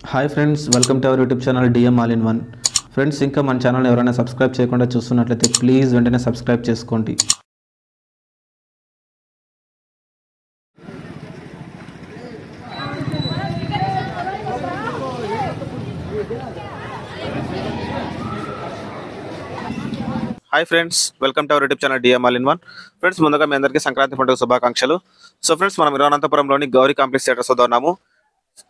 Hi friends, welcome to our YouTube channel DM all in one. Friends, ఇంకా మన channel ఎవరైనా subscribe చేయకుండా చూస్తున్నట్లయితే ప్లీజ్ వెంటనే సబ్స్క్రైబ్ చేసుకోండి. Hi friends, welcome to our YouTube channel DM all in one. Friends, ముందుగా మీ అందరికీ సంక్రాంతి పండుగ శుభాకాంక్షలు. సో ఫ్రెండ్స్, మనం అనంతపురంలోని గౌరీ కాంప్లెక్స్ థియేటర్స్ వద్ద ఉన్నాము.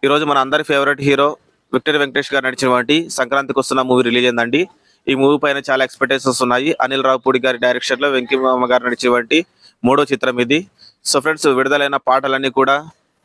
ఈరోజు మన అందరి ఫేవరెట్ హీరో విక్టరీ వెంకటేష్ గారు నడిచినటువంటి సంక్రాంతికి వస్తున్న మూవీ రిలీజ్ అయిందండి. ఈ మూవీ పైన చాలా ఎక్స్పెక్టేషన్స్ ఉన్నాయి. అనిల్ రావుపూడి గారి డైరెక్షన్ లో వెంకీ మామ గారు నడిచినటువంటి 3వ చిత్రం ఇది. సో ఫ్రెండ్స్, విడుదలైన పాటలన్నీ కూడా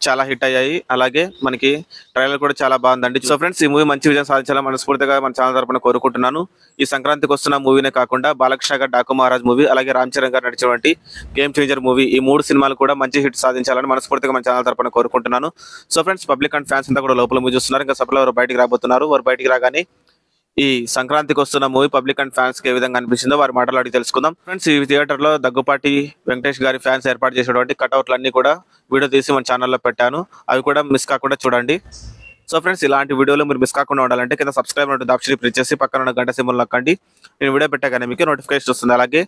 చాలా హిట్ అయ్యాయి. అలాగే మనకి ట్రైలర్ కూడా చాలా బాగుందండి. సో ఫ్రెండ్స్, ఈ మూవీ మంచి విజయం సాధించాలని మనస్ఫూర్తిగా మన ఛానల్ తరపున కోరుకుంటున్నాను. ఈ సంక్రాంతికి వస్తున్న మూవీనే కాకుండా బాలకృష్ణ గారు డాకు మహారాజ్ మూవీ, అలాగే రామ్ చరణ్ గారు నడిచినటువంటి గేమ్ చేంజర్ మూవీ, ఈ 3 సినిమాలు కూడా మంచి హిట్ సాధించాలని మనస్ఫూర్తిగా మన ఛానల్ తరపున కోరుకుంటున్నాను. So friends, public and fans అంతా కూడా లోపల మూవీ చూస్తున్నారు. ఇంకా సభలో వారు బయటికి రాబోతున్నారు. వారు బయటికి రాగానే ఈ సంక్రాంతికి వస్తున్న మూవీ పబ్లిక్ అండ్ ఫ్యాన్స్ కి ఏ విధంగా అనిపించిందో వారి మాటలు అడిగి తెలుసుకుందాం. ఫ్రెండ్స్, ఈ థియేటర్ లో దగ్గుపాటి వెంకటేష్ గారి ఫ్యాన్స్ ఏర్పాటు చేసేటువంటి కట్అవుట్లు అన్ని కూడా వీడియో తీసి మన ఛానల్లో పెట్టాను. అవి కూడా మిస్ కాకుండా చూడండి. సో ఫ్రెండ్స్, ఇలాంటి వీడియోలు మీరు మిస్ కాకుండా ఉండాలంటే కింద సబ్స్క్రైబ్ ఉంటుంది ఆప్షన్ ప్రెస్ చేసి పక్కన ఉన్న గంట సింబల్ నొక్కండి. నేను వీడియో పెట్టగానే మీకు నోటిఫికేషన్ వస్తుంది. అలాగే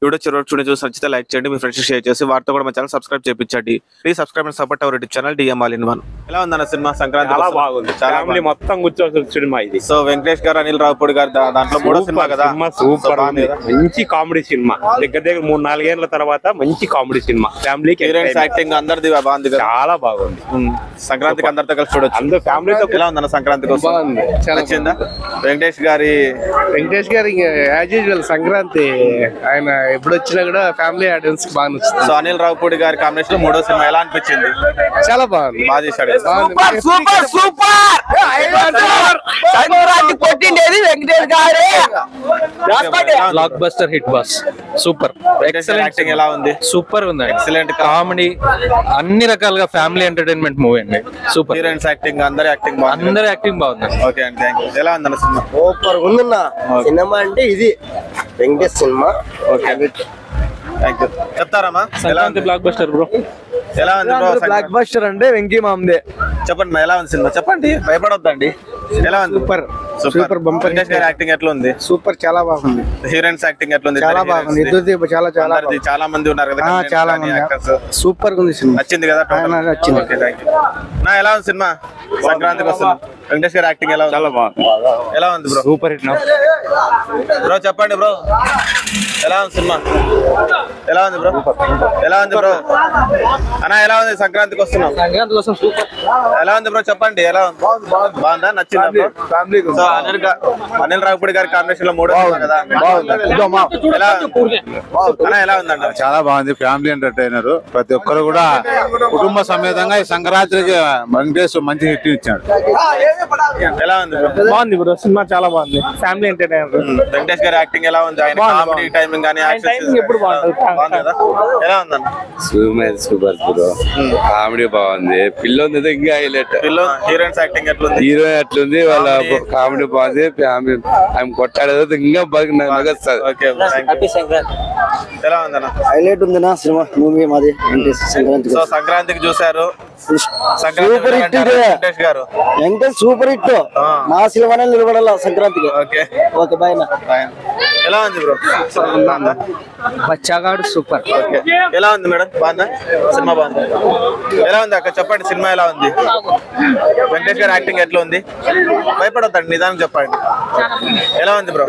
వీడియో చూసి నచ్చితే లైక్ చేయండి, మీ ఫ్రెండ్స్ షేర్ చేసి వారితో కూడా మన ఛానల్ సబ్స్క్రైబ్ చేయించండి. Please subscribe and support our YouTube channel DM all in one. ఎలా ఉందన్న సినిమా? సంక్రాంతి చాలా బాగుంది. ఫ్యామిలీ మొత్తం కూర్చోవచ్చు సినిమా ఇది. సో వెంకటేష్ గారు, అనిల్ రావుపూడి గారు దాంట్లో 3వ సినిమా కదా, సూపర్ ఉంది. మంచి కామెడీ సినిమా. దగ్గర 3-4 ఏళ్ల తర్వాత మంచి కామెడీ సినిమా. ఫ్యామిలీకి యాక్టింగ్ అందరిది బాగుంది కదా, చాలా బాగుంది. సంక్రాంతికి అందరితో కలిసి చూడొచ్చు. అందరూ ఫ్యామిలీతో. ఎలా ఉందన్న సంక్రాంతికి నచ్చిందా? వెంకటేష్ గారి యాజ్ యూజువల్ సంక్రాంతి ఆయన ఎప్పుడు వచ్చినా కూడా ఫ్యామిలీ ఆడియన్స్ కి బాగా నచ్చుతుంది. సో అనిల్ రావుపూడి గారి కాంబినేషన్ లో 3వ సినిమా ఎలా అనిపించింది? చాలా బాగుంది, బాగా చేశాడు. Block buster hit boss. Super, excellent. Acting ఎలా ఉంది? సూపర్ ఉంది. ఎక్సలెంట్ కామెడీ, అన్ని రకాలుగా ఫ్యామిలీ ఎంటర్టైన్మెంట్ మూవీ అండి. సూపర్. హీరోయిన్స్ యాక్టింగ్, అందరి యాక్టింగ్ బాగుంది. అందరి యాక్టింగ్ బాగుంది. ఓకే అండి, థ్యాంక్ యూ. ఎలా ఉందన్న సినిమా? సూపర్ ఉందన్న సినిమా. అంటే ఇది Venkatesh cinema. Okay, thank you. చెప్తారమ్మా సంక్రాంతి బ్లాక్ బస్టర్ బ్రో. ఎలా ఉంది బ్రో? బ్లాక్ బస్టర్ అంటే వెంకీ మామదే. చెప్పండి మా, ఎలా ఉంది సినిమా? చెప్పండి, భయపడొద్దండి. ఎలా ఉంది? Super bumper. వెంకటేష్ గారి యాక్టింగ్ ఎట్లా ఉంది? సూపర్, చాలా బాగుంది. హీరోయిన్స్ యాక్టింగ్ ఎట్లా ఉంది? చాలా బాగుంది. ఇద్దరు చాలా అందరిది చాలా మంది ఉన్నారు కదా, చాలా మంది. సూపర్ ఉంది సినిమా. నచ్చింది కదా? నచ్చింది. Okay, thank you. నా ఎలా ఉంది సినిమా? సంక్రాంతికి వస్తుంది వెంకటేష్ గారి యాక్టింగ్ ఎలా ఉంది? చాలా బాగుంది. ఎలా ఉంది బ్రో? Super hit. బ్రో చెప్పండి బ్రో, ఎలా ఉంది సినిమా? ఎలా ఉంది బ్రో? ఎలా ఉంది బ్రో? అన్నా ఎలా ఉంది? సంక్రాంతికి వస్తున్నాం. సంక్రాంతి కోసం సూపర్. ఎలా ఉంది బ్రో? చెప్పండి ఎలా ఉంది? బాగుందా? నచ్చిందా బ్రో? సో అనిల్ రావుపూడి గారి కాంబినేషన్ లో 3వ సినిమా కదా, ఎలా అన్నా ఎలా ఉందండి? చాలా బాగుంది. ఫ్యామిలీ ఎంటర్టైనర్, ప్రతి ఒక్కరు కూడా కుటుంబ సమేతంగా ఈ సంక్రాంతికి వెంకటేష్ మంచి హిట్ ఇచ్చాడు. ఎలా ఉంది బ్రో? బాగుంది బ్రో, సినిమా చాలా బాగుంది. Family entertainer. వెంకటేష్ గారి యాక్టింగ్ ఎలా ఉంది? ఆయన కామెడీ టైమింగ్ కానీ ఎప్పుడు బాగుంటుంది. ఎలా ఉందన్న? Super bro. కామెడీ బాగుంది. పిల్లోంది ఇంకా హైలైట్. హీరోయిన్స్ యాక్టింగ్ ఎట్లుంది? హీరో ఎట్లుంది, వాళ్ళ కామెడీ బాగుంది. ఫ్యామిలీ ఆమె కొట్టాడేది ఇంకా బాగా నగస్తుంది. ఓకే, ఎలా ఉందన్న? హైలైట్ ఉంది నా సినిమా. మూవీ మాది సంక్రాంతి. సో సంక్రాంతికి చూసారు, super hit Venkatesh garu. Venkatesh super hit. మా సినిమానే నిలబడాల సంక్రాంతికి. Okay, okay, bye. ఎలా ఉంది బ్రో? బచ్చాగాడు సూపర్. ఓకే, ఎలా ఉంది మేడం? బాగుందా సినిమా? బాగుంది. ఎలా ఉంది అక్క? చెప్పండి, సినిమా ఎలా ఉంది? వెంకటేష్ గారి యాక్టింగ్ ఎట్లా ఉంది? భయపడొద్దండి, నిదానం చెప్పండి. ఎలా ఉంది బ్రో?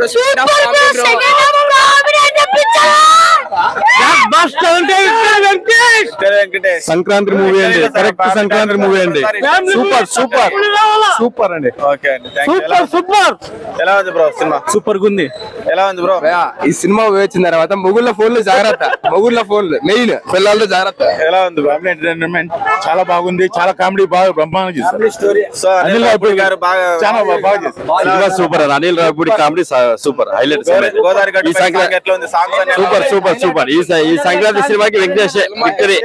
సంక్రాంతి మూవీ అండి, కరెక్ట్ సంక్రాంతి మూవీ అండి. సూపర్ అండి. ఓకే అండి, సూపర్. ఎలా ఉంది బ్రో సినిమా? సూపర్ గుంది. ఎలా ఉంది బ్రో? ఈ సినిమా వచ్చిన తర్వాత మొగుళ్ళ ఫోన్లు జాగ్రత్త. మొగుళ్ళ ఫోన్లు మెయిన్, పిల్లలు జాగ్రత్త. ఎలా ఉంది బ్రో? ఎంటర్టైన్మెంట్ చాలా బాగుంది. చాలా కామెడీ బాగా బ్రహ్మాండంగా చేశారు. సో అనిల్ రావుపూడి గారు బాగా చాలా బాగా చేశారు. Super. Anil Ravipudi comedy super highlight. Godavari గట్టు ఎట్లా ఉంది? సాంగ్స్ సూపర్ సూపర్ ఈ సంక్రాంతి సినిమాకి వెంకటేష్ విక్టరీ.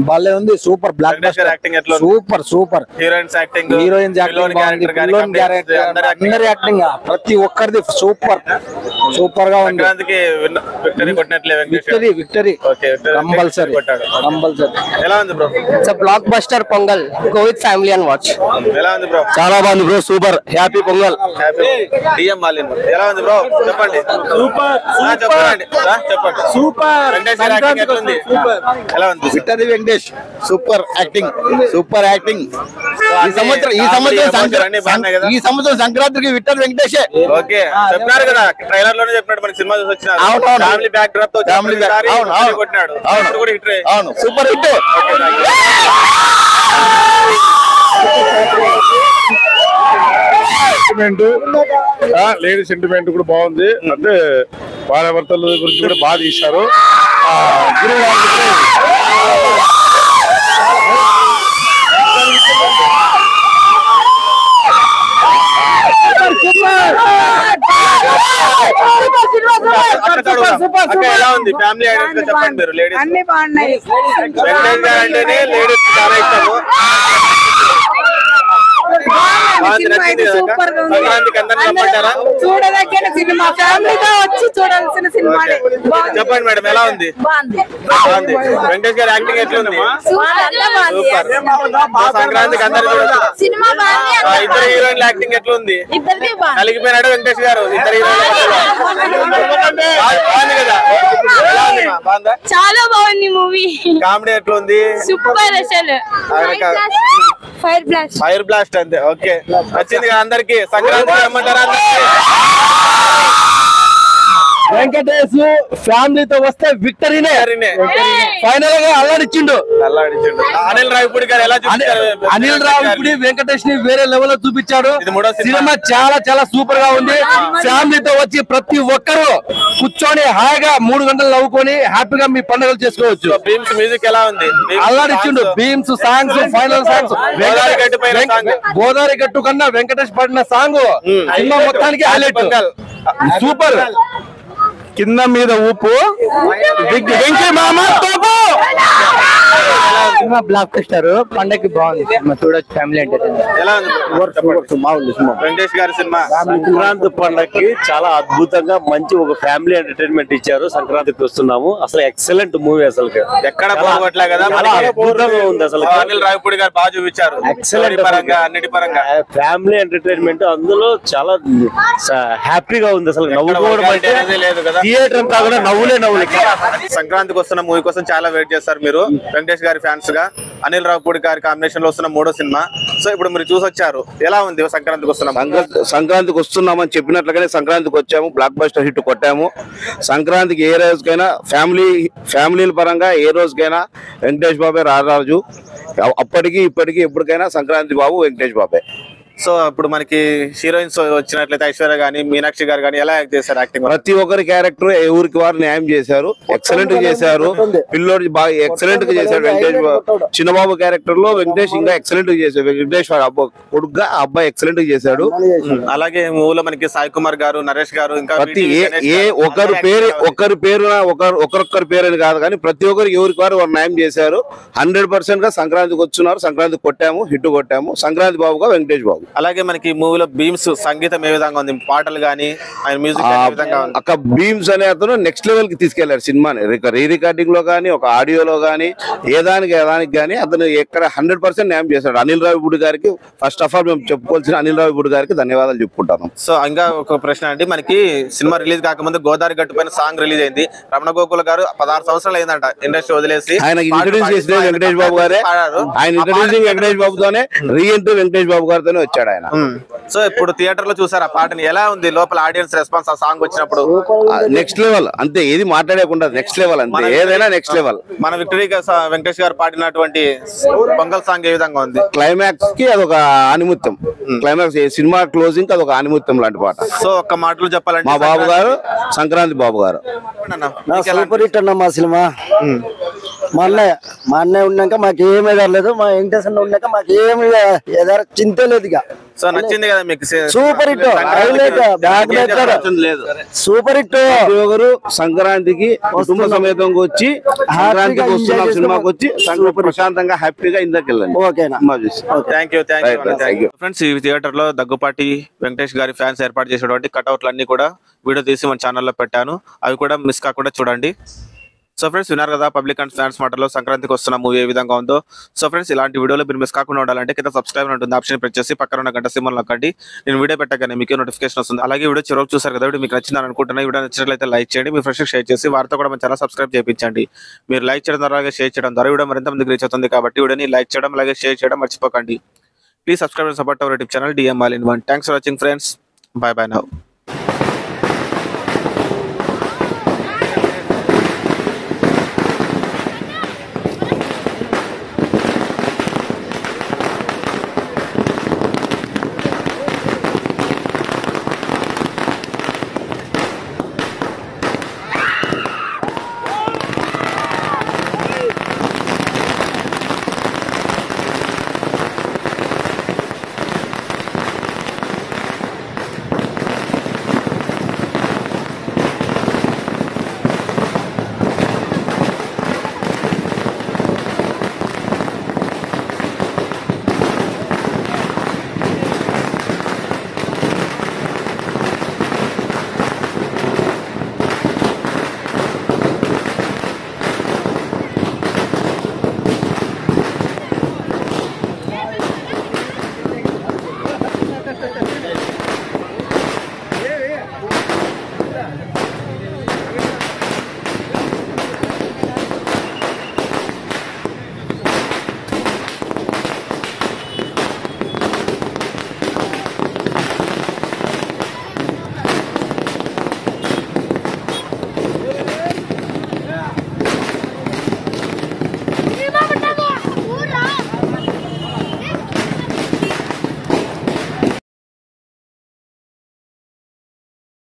భలే ఉంది, సూపర్ బ్లాక్ బస్టర్ యాక్టింగ్ ఎట్లా super super. Heroines acting, heroines acting బాగుంది, అందరి యాక్టింగ్ ప్రతి ఒక్కరిది సూపర్ సూపర్ గా ఉంది. సంక్రాంతికి విక్టరీ కొట్టినట్లే విక్టరీ విక్టరీ కంపల్సరీ కంపల్సరీ. ఎలా ఉంది bro? It's blockbuster Pongal, go with family and watch. ఎలా ఉంది బ్రో? చాలా బాగుంది బ్రో, సూపర్. హ్యాపీ పొంగల్. డిఎం మాలిన్ ఎలా ఉంది బ్రో? చెప్పండి. సూపర్ చెప్పండి చెప్పండి. సూపర్. ఎలా ఉంది? Victory Venkatesh super acting, super acting. ఈ సంవత్సరం సంక్రాంతికి విక్టరీ వెంకటేష్. ఓకే చెప్పారు కదా, ట్రైలర్ లోనే చెప్పినాడు, మనకి సినిమా చూసి వచ్చినారు. ఫ్యామిలీ బ్యాక్ డ్రాప్ తో కొట్టినాడు. అవును సూపర్ హిట్. లేడీ సెంటిమెంట్ కూడా బాగుంది. అంటే భార్యాభర్తల గురించి కూడా బాగా తీశారు. ఎలా ఉంది ఫ్యామిలీ ఐడెంటిటీ చెప్పండి మీరు. లేడీస్ అన్ని బాగున్నాయి. వెంకటేష్ గారు అంటేనే లేడీస్ చాలా ఇష్టము. చూడదగిన సినిమా, ఫ్యామిలీతో వచ్చి చూడాల్సిన సినిమా. చెప్పండి మేడం ఎలా ఉంది? బాగుంది. వెంకటేష్ గారి యాక్టింగ్ ఎట్లా ఉంది? సంక్రాంతికి అందరూ చూడొచ్చు. ఇద్దరు హీరోయిన్ల యాక్టింగ్ ఎట్లా ఉంది? కలిగిపోయినాడు వెంకటేష్ గారు. ఇద్దరు బాగుంది కదా? చాలా బాగుంది మూవీ. కామెడీ ఎట్లా ఉంది? సూపర్. అసలు ఫైర్ బ్లాస్ట్ అంతే. ఓకే వచ్చింది కదా అందరికి. సంక్రాంతి రమ్మంటారా? వెంకటేష్ ఫ్యామిలీతో వస్తే విక్టరీనే. ఫైనల్ గా అల్లాడిచ్చిండు. అనిల్ రావిపూడి గారు ఎలా చూపించారు? అనిల్ రావిపూడి వెంకటేష్ ని వేరే లెవెల్ లో చూపించాడు. సినిమా చాలా చాలా సూపర్ గా ఉంది. ఫ్యామిలీతో వచ్చి ప్రతి ఒక్కరు కూర్చొని హాయిగా 3 గంటలు నవ్వుకొని హ్యాపీగా మీ పండుగలు చేసుకోవచ్చు. భీమ్స్ మ్యూజిక్ ఎలా ఉంది? అల్లాడిచ్చిండు. Bheems songs, final songs. Godavari గట్టు కన్నా వెంకటేష్ పాడిన సాంగ్ సినిమా మొత్తానికి హైలైట్. సూపర్. కింద మీద ఊపు వెంకీ మామ తోపు. సినిమా బ్లాక్ బస్టర్, పండగకి బాగుంది. చూడొచ్చు ఫ్యామిలీ ఎంటర్టైన్మెంట్. ఎలా ఉంది? వెంకటేష్ గారి సినిమా సంక్రాంతి పండగకి చాలా అద్భుతంగా మంచి ఒక ఫ్యామిలీ ఎంటర్టైన్మెంట్ ఇచ్చారు. సంక్రాంతికి వస్తున్నాము. అసలు ఎక్సలెంట్ మూవీ. అసలు ఎక్కడ పోగొట్లే కదా, అద్భుతంగా ఉంది. అసలు అనిల్ రావిపూడి గారు బాగా చూపించారు. ఎక్సలెంట్ పరంగా అన్నిటి పరంగా ఫ్యామిలీ ఎంటర్టైన్మెంట్ అందులో చాలా హ్యాపీగా ఉంది. అసలు నవ్వుకోవడం అంటే లేదు కదా, థియేటర్ అంతా కూడా నవ్వులే నవ్వులే. సంక్రాంతికి వస్తున్న మూవీ కోసం చాలా వెయిట్ చేస్తారు మీరు, వెంకటేష్ గారి ఫ్యాన్స్ గా. అనిల్ రావిపూడి గారి కాంబినేషన్ లో వస్తున్న 3వ సినిమా. సో ఇప్పుడు మీరు చూసి వచ్చారు, ఎలా ఉంది? సంక్రాంతికి వస్తున్నాం. సంక్రాంతికి వస్తున్నామని చెప్పినట్లుగానే సంక్రాంతికి వచ్చాము. బ్లాక్ బస్టర్ హిట్ కొట్టాము. సంక్రాంతికి ఏ రోజుకైనా ఫ్యామిలీల పరంగా ఏ రోజుకైనా వెంకటేష్ బాబే రారాజు. అప్పటికి ఇప్పటికి ఎప్పటికైనా సంక్రాంతి బాబు వెంకటేష్ బాబే. సో ఇప్పుడు మనకి హీరోయిన్స్ వచ్చినట్లయితే ఐశ్వర్య గానీ, మీనాక్షి గారు గానీ ఎలా యాక్ట్ చేశారు? యాక్టింగ్ ప్రతి ఒక్కరి క్యారెక్టర్ ఎవరికి వారు న్యాయం చేశారు. ఎక్సలెంట్ గా చేశారు. పిల్లోడి బాగా ఎక్సలెంట్ గా చేశారు. వెంకటేష్ చిన్నబాబు క్యారెక్టర్ లో వెంకటేష్ ఇంకా ఎక్సలెంట్ గా చేశారు. వెంకటేష్ కొడుకుగా అబ్బాయి ఎక్సలెంట్ గా చేశాడు. అలాగే మూవీలో మనకి సాయి కుమార్ గారు, నరేష్ గారు, ఇంకా ప్రతి ఒకరి పేరు అని కాదు కానీ ప్రతి ఒక్కరు ఎవరికి వారు న్యాయం చేశారు. 100% గా సంక్రాంతికి వచ్చున్నారు. సంక్రాంతి కొట్టాము, హిట్ కొట్టాము. సంక్రాంతి బాబుగా వెంకటేష్ బాబు. అలాగే మనకి మూవీలో భీమ్స్ సంగీతం ఏ విధంగా ఉంది? పాటలు గానీ ఆయన మ్యూజిక్ ఏ విధంగా ఉంది? అక్క భీమ్స్ అనే అతను నెక్స్ట్ లెవెల్ కి తీసుకెళ్లారు సినిమాని. రీ రికార్డింగ్ లో గానీ, ఒక ఆడియోలో గానీ, ఏదానికి గానీ అతను ఎక్కడ 100% న్యాయం చేశాడు. అనిల్ రావిపూడి గారికి ఫస్ట్ ఆఫ్ ఆల్ మేము చెప్పుకోవాల్సిన అనిల్ రావిపూడి గారికి ధన్యవాదాలు చెప్పుకుంటాను. సో ఇంకా ఒక ప్రశ్న అండి, మనకి సినిమా రిలీజ్ కాకముందు గోదావరి గట్టు పైన సాంగ్ రిలీజ్ అయింది. రమణ గోకుల్ గారు 16 సంవత్సరాలు అయిందంట ఇండస్ట్రీ వదిలేసి. ఆయన ఇంట్రడ్యూస్ చేసిన వెంకటేష్ బాబు గారే. ఆయన ఇంట్రడ్యూసింగ్ వెంకటేష్ బాబుతోనే, రీ ఎంట్రీ వెంకటేష్ బాబు గారితోనే వచ్చాడు ఆయన. సో ఇప్పుడు థియేటర్ లో చూసారు ఆ పాటని, ఎలా ఉంది లోపల ఆడియన్స్ రెస్పాన్స్ ఆ సాంగ్ వచ్చినప్పుడు? నెక్స్ట్ లెవెల్ అంతే, ఏది మాట్లాడకుండా నెక్స్ట్ లెవెల్ అంతే, ఏదైనా నెక్స్ట్ లెవెల్. మన విక్టరీ వెంకటేష్ గారు పాడినటువంటి పొంగల్ సాంగ్ ఏ విధంగా ఉంది? క్లైమాక్స్ కి అదొక ఆనిముత్యం. క్లైమాక్స్ సినిమా క్లోజింగ్ కి అదొక ఆనిముత్యం లాంటి పాట. సో ఒక్క మాటలు చెప్పాలంటే మా బాబు గారు, సంక్రాంతి బాబు గారు సూపర్ హిట్ అన్న మా సినిమా. మా అన్నయ్య ఉన్నాక మాకు ఏమీ ఎదరలేదు, మా వెంకటేశ్వర ఉన్నాక మాకు ఏమి చింతే లేదు. ఇక సో నచ్చింది కదా మీకు? సూపర్ హిట్, హైలైట్, లేదు సూపర్ హిట్. ఒకరు సంక్రాంతికి కుటుంబ సమేతంగా వచ్చి సంక్రాంతికి వస్తున్న సినిమాకి వచ్చి ప్రశాంతంగా హ్యాపీగా ఇందాక వెళ్ళండి. ఓకేనా? Thank you. ఫ్రెండ్స్, ఈ థియేటర్ లో దగ్గుపాటి వెంకటేష్ గారి ఫ్యాన్స్ ఏర్పాటు చేసినటువంటి కట్అవుట్లు అన్ని కూడా వీడియో తీసి మన ఛానల్లో పెట్టాను, అవి కూడా మిస్ కాకుండా చూడండి. సో ఫ్రెండ్స్, విన్నారు కదా పబ్లిక్ అండ్ ఫ్యాన్స్ మాటలో సంక్రాంతికి వస్తున్న మూవీ ఏ విధంగా ఉందో. సో ఫ్రెండ్స్, ఇలాంటి వీడియోలో మీరు మిస్ కాకుండా ఉండాలంటే కింద సబ్స్క్రైబ్ ఉంటుంది ఆప్షన్ ప్రెస్ చేసి పక్కన ఉన్న గంట సింబల్ నొక్కండి. నేను వీడియో పెట్టగానే మీకు నోటిఫికేషన్ వస్తుంది. అలాగే వీడియో చివరికి చూసారు కదా, మీకు నచ్చిందని అనుకుంటున్నా. వీడియో నచ్చినట్లయితే లైక్ చేయండి, మీ ఫ్రెండ్స్కి షేర్ చేసి వారితో కూడా మన ఛానల్ సబ్స్క్రైబ్ చేయించండి. మీరు లైక్ చేయడం ద్వారా, అలాగే షేర్ చేయడం ద్వారా వీడియో మరింత మందికి రీచ్ అవుతుంది. కాబట్టి వీడియోని లైక్ చేయడం అలాగే షేర్ చేయడం మర్చిపోకండి. Please subscribe and support our YouTube channel DM All in One. Thanks for watching friends. By by now.